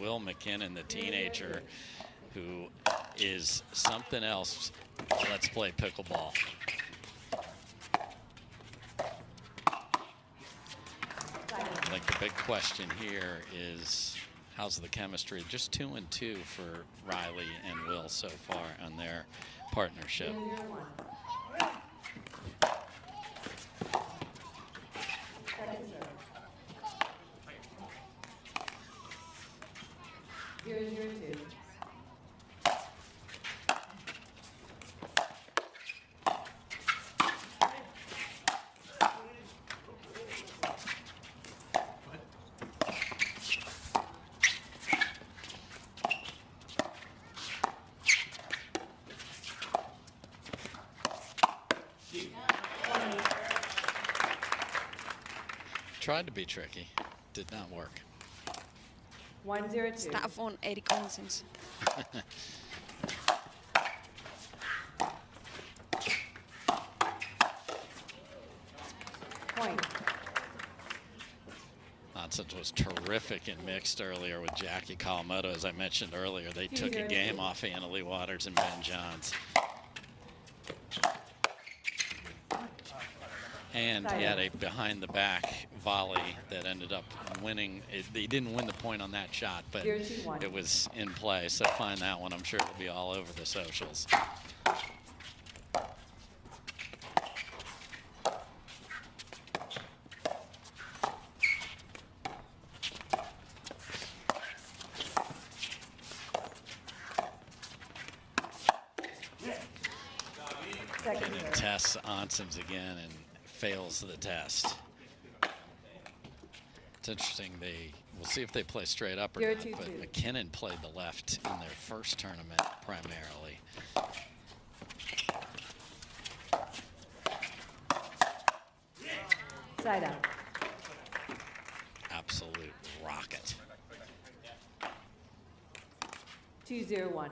Will MacKinnon, the teenager, who is something else. Let's play pickleball. I think the big question here is, how's the chemistry? Just 2-2 for Riley and Will so far on their partnership. Tried to be tricky, did not work. 1-0-2. Staff on Eric Oncins. Point. Oncins was terrific in mixed earlier with Jackie Kawamoto. As I mentioned earlier, they took a game off Annalie Waters and Ben Johns. And he had a behind-the-back volley that ended up winning. He didn't win the point on that shot, but it was in play. So find that one. I'm sure it'll be all over the socials. And it tests Oncins again and fails the test. It's interesting. We'll see if they play straight up or not, but MacKinnon played the left in their first tournament primarily. Side out. Absolute rocket. 2-0-1.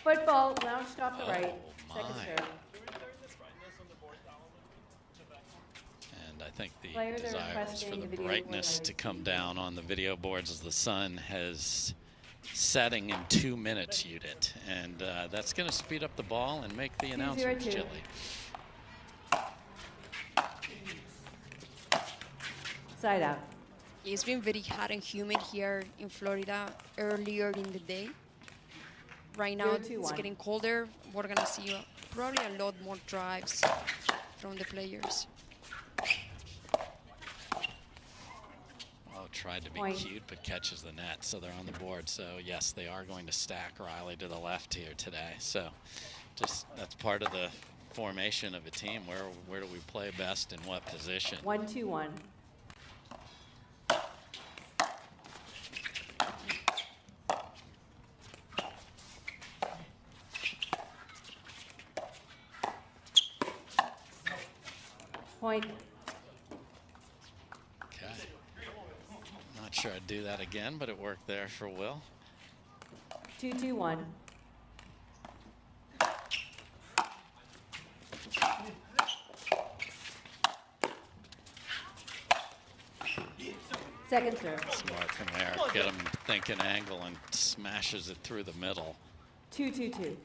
Football launched off the right. Second serve. And I think the Players are desire is for requesting the the video brightness to come down on the video boards as the sun has setting in 2 minutes unit. And that's going to speed up the ball and make the announcers chilly. Side out. It's been very hot and humid here in Florida earlier in the day. Right now it's getting colder. We're gonna see probably a lot more drives from the players. Oh, tried to be cute, but catches the net, so they're on the board. So yes, they are going to stack Riley to the left here today. So just that's part of the formation of a team. Where do we play best in what position? 1-2-1. Point. Okay. Not sure I'd do that again, but it worked there for Will. 2-2-1. Second serve. Smart from there. Get him thinking angle and smashes it through the middle. 2-2-2.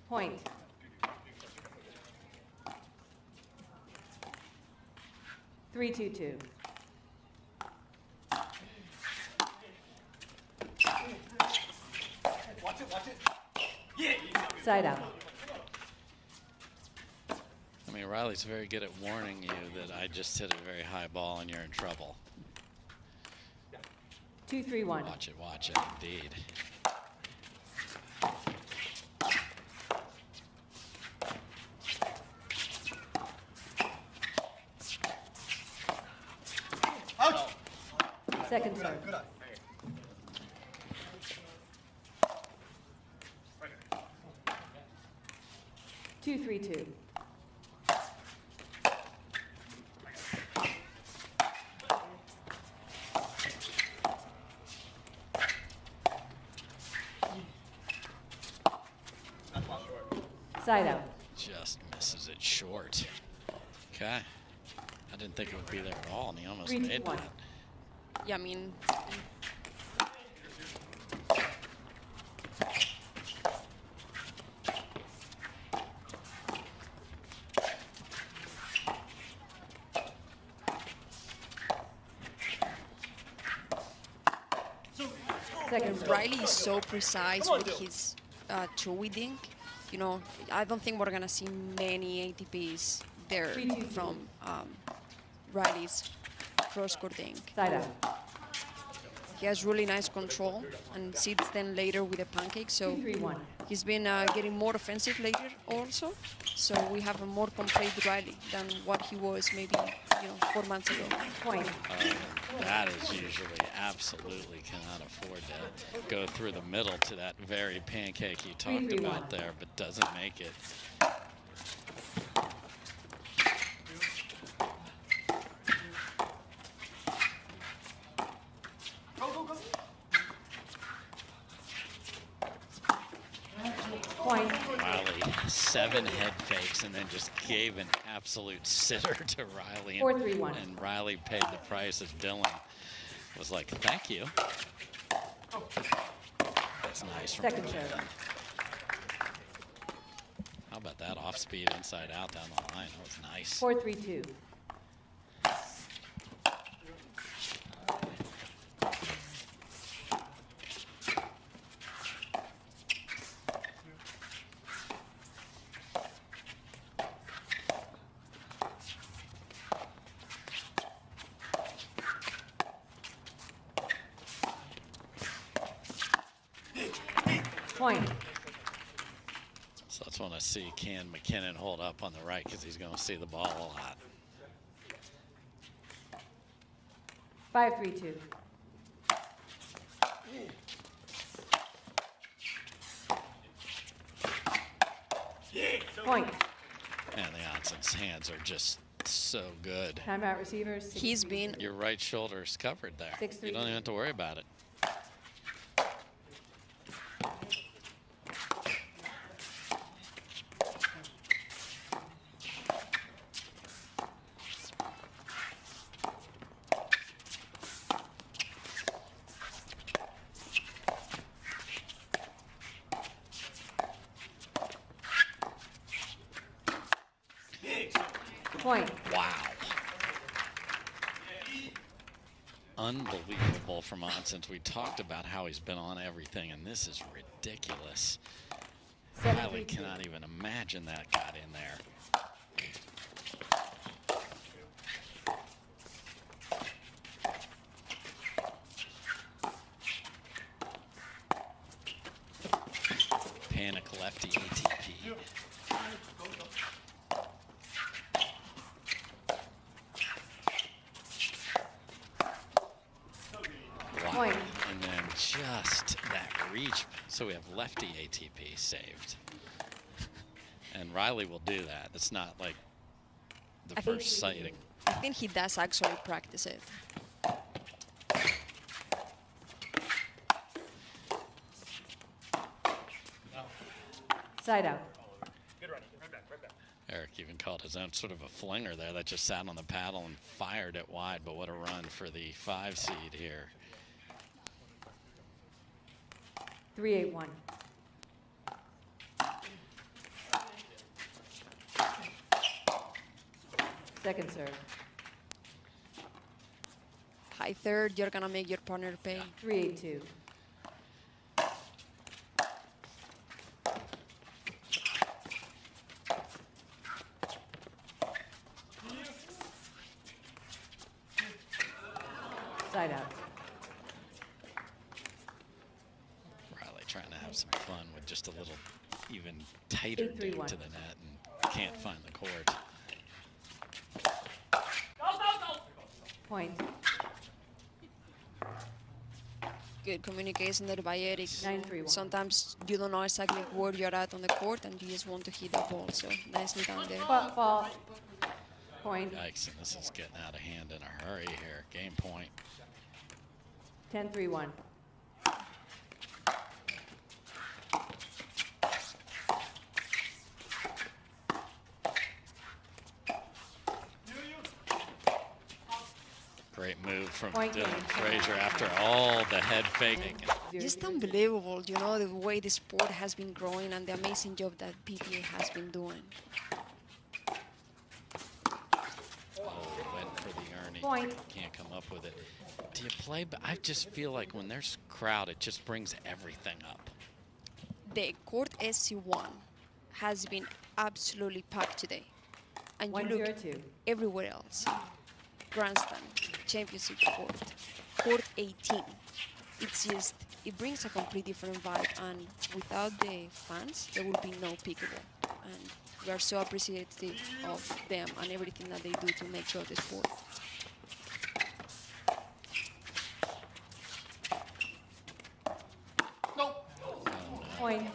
Point. 3-2-2. Watch it. Yeah. Side out. I mean, Riley's very good at warning you that I just hit a very high ball and you're in trouble. 2-3-1. Watch it, indeed. Second serve. 2-3-2. Side out. Just misses it short. Okay. I didn't think it would be there at all, and he almost 3-2-1. made that. Yeah, I mean, Second serve. Riley is so precise with his chewy dink. You know, I don't think we're gonna see many ATPs there 3-2-2. from Riley's cross-court dink. Side out. He has really nice control and sits then later with a pancake. So 2-3-1. he's been getting more offensive later also. So we have a more complete Riley than what he was maybe 4 months ago. Point. That is usually absolutely cannot afford to go through the middle to that very pancake you talked 3-3-1. about there, but doesn't make it. Point. Riley, 7 head fakes and then just gave an absolute sitter to Riley. 4-3-1. And Riley paid the price as Dylan was like, thank you. That's nice from Second MacKinnon. serve. How about that off speed inside out down the line? That was nice. 4-3-2. Point. So that's when I see can MacKinnon hold up on the right because he's going to see the ball a lot. 5-3-2. Point. And the Oncins' hands are just so good. Timeout receivers. He's been Your right shoulder is covered there. 6-3. You don't even have to worry about it. Point. Wow. Unbelievable from Oncins. We talked about how he's been on everything, and this is ridiculous. Riley 7-3-2. cannot even imagine that got in there. Panic lefty ATP. Point. And then just that reach. So we have lefty ATP saved. And Riley will do that. It's not like the I think- first sighting. I think he does actually practice it. Side out. Good running. Right back, right back. Eric even called his own sort of a flinger there that just sat on the paddle and fired it wide. But what a run for the 5 seed here. 3-8-1. Second serve. High third, you're gonna make your partner pay. 3-8-2. Side out. Riley trying to have some fun with just a little even tighter 8-3-1. dink to the net and can't find the court. Point. Good communication there by Eric. 9-3-1. Sometimes you don't know exactly where you're at on the court and you just want to hit the ball. So nicely done there. Ball. Point. Yikes, and this is getting out of hand in a hurry here. Game point. 10-3-1. Great move from Point Dylan game. Frazier after all the head faking. Just unbelievable, you know, the way the sport has been growing and the amazing job that PPA has been doing. Oh, went for the Ernie. Point. Can't come up with it. Do you play? But I just feel like when there's crowd, it just brings everything up. The court SC1 has been absolutely packed today. And you look 1-0-2. everywhere else. Grandstand, championship court, court 18. It's just, it brings a completely different vibe, and without the fans, there will be no pickleball. And we are so appreciative of them and everything that they do to make sure the sport. Point.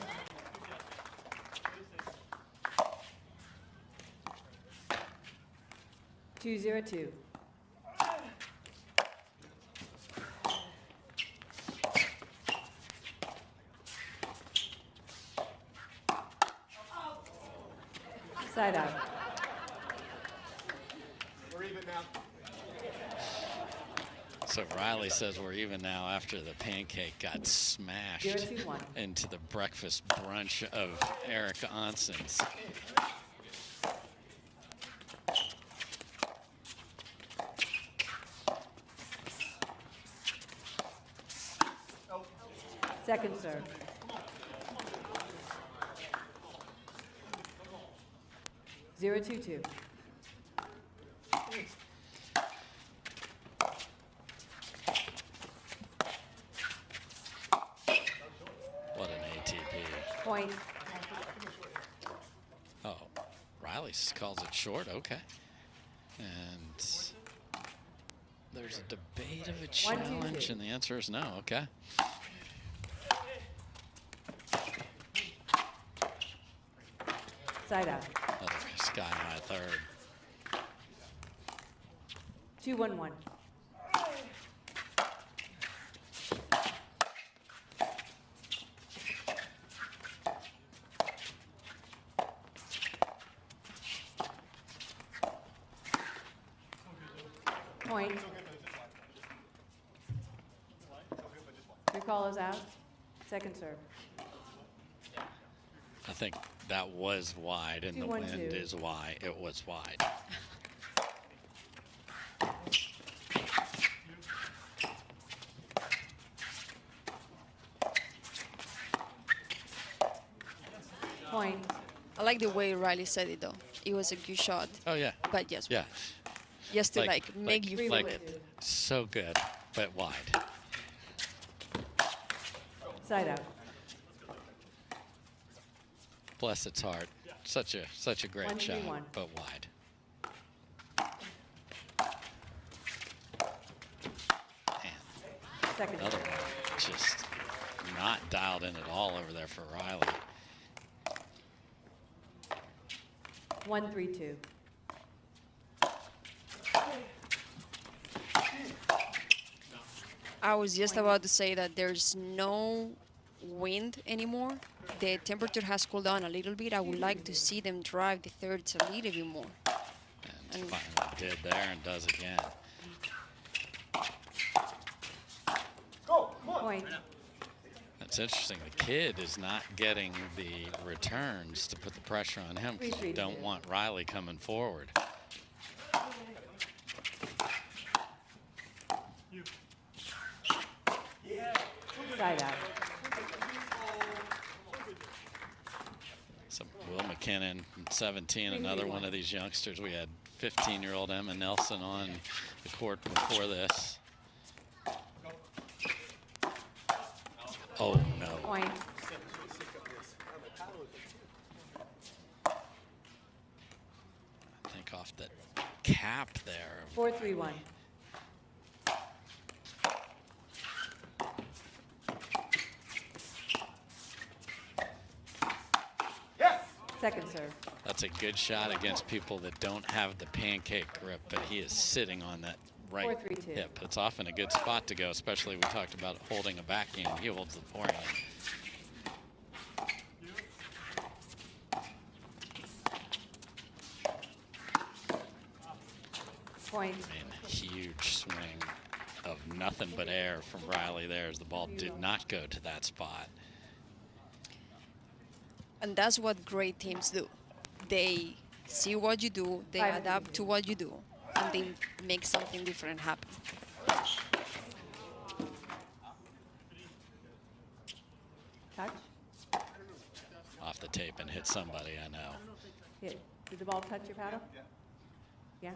Two 0-2. Side out. We're even now. So Riley says we're even now after the pancake got smashed 0-2-1. into the breakfast brunch of Eric Oncins. Second serve. Zero 2-2. What an ATP. Point. Oh, Riley calls it short. Okay. And there's a debate of a 1-2-2. challenge, and the answer is no. Okay. Side out. Another sky-high third. 2-1-1. Point. Your call is out. Second serve. I think that was wide, and the 2-1-2. wind is wide. It was wide. Point. I like the way Riley said it though. It was a good shot, Oh, yeah. but yes, Yeah. just to like make you feel like it. so good, but wide. Side out. Bless its heart. Such a great 1-3-1. shot, but wide. And Second another serve. one just not dialed in at all over there for Riley. 1-3-2. I was just about to say that there's no wind anymore. The temperature has cooled down a little bit. I would like to see them drive the thirds a little bit more. And finally did there and does again. Go, come on. Point. That's interesting. The kid is not getting the returns to put the pressure on him because you don't want Riley coming forward. Side out. So Will MacKinnon, 17, another one of these youngsters. We had 15-year-old Emma Nelson on the court before this. Oh, no. Point. I think off the cap there. 4-3-1. Second serve. That's a good shot against people that don't have the pancake grip, but he is sitting on that right 4-3-2. hip. It's often a good spot to go, especially we talked about holding a backhand. He holds the forehand. Point. And huge swing of nothing but air from Riley there as the ball did not go to that spot. And that's what great teams do. They see what you do, they adapt to what you do, and they make something different happen. Touch. Off the tape and hit somebody, I know. Hit. Did the ball touch your paddle? Yeah.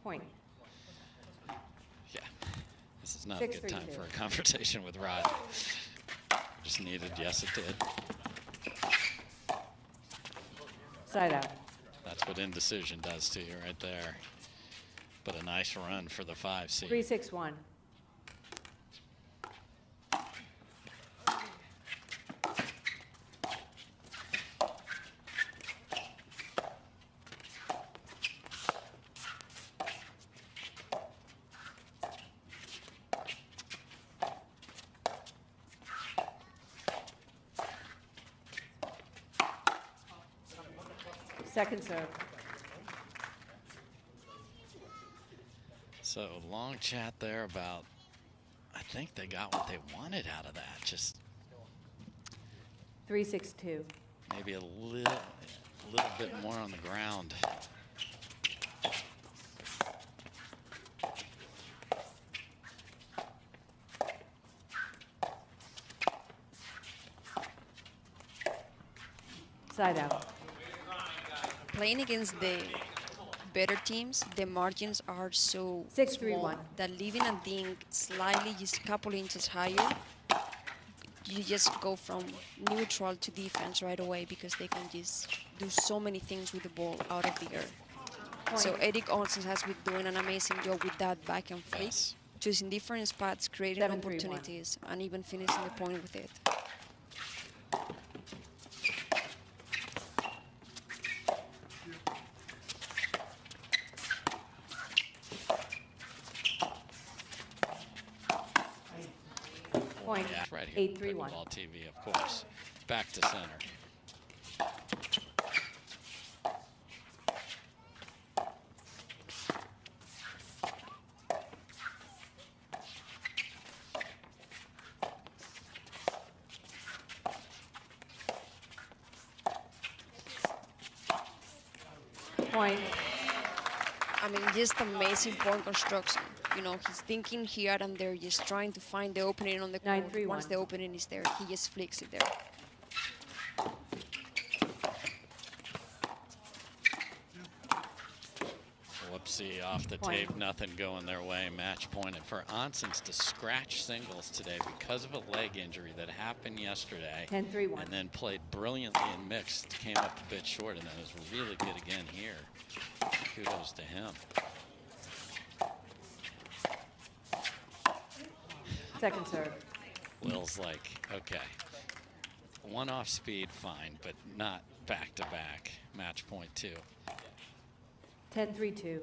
Point. Yeah, this is not a good time for a conversation with Rod. Just needed, yes it did. Side out. That's what indecision does to you right there. But a nice run for the 5 seed. 3-6-1. Second serve. So long chat there about, I think they got what they wanted out of that. Just 3-6-2. maybe a little bit more on the ground. Side out. Playing against the better teams, the margins are so 6-3-1. small that leaving a dink slightly, just a couple inches higher, you just go from neutral to defense right away because they can just do so many things with the ball out of the air. Point. So Eric Oncins has been doing an amazing job with that back and flick, Yes. choosing different spots, creating 7-3-1. opportunities, and even finishing the point with it. Point. Yeah, right here. 8-3-1. Pickleball TV, of course. Back to center. Point. I mean, just amazing point construction. You know, he's thinking here and there, just trying to find the opening on the court. 9-3-1. Once the opening is there, he just flicks it there. Whoopsie, off the Point. tape, nothing going their way. Match pointed for Oncins to scratch singles today because of a leg injury that happened yesterday. 10-3-1. And then played brilliantly in mixed, came up a bit short, and then was really good again here. Kudos to him. Second serve. Will's like, okay, one off speed, fine, but not back to back. Match point 2. 10-3-2.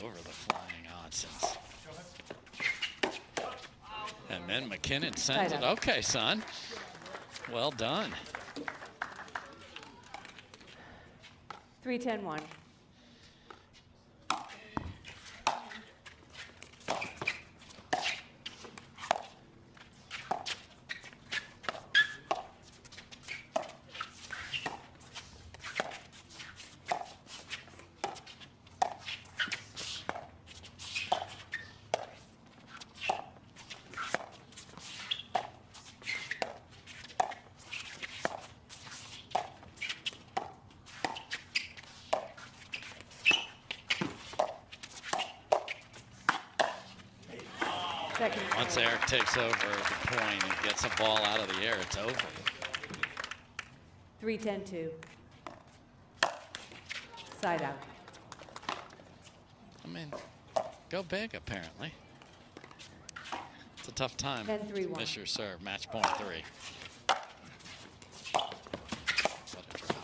Over the flying Oncins. And then MacKinnon sends it. Okay, son. Well done. 3-10-1. Second. Once Eric takes over the point and gets a ball out of the air, it's over. 3-10-2. Side out. I mean, go big, apparently. It's a tough time. 10-3-1. Miss your serve. Match point 3. What a drop.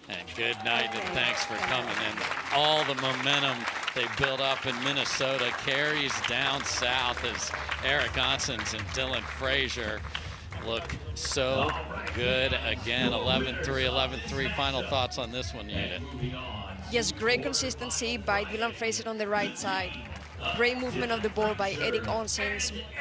And good night, and thanks for coming in. All the momentum they built up in Minnesota carries down south as Eric Oncins and Dylan Frazier look so good again. 11-3, 11-3. Final thoughts on this one, Unit? Yes, great consistency by Dylan Frazier on the right side. Great movement of the ball by Eric Oncins.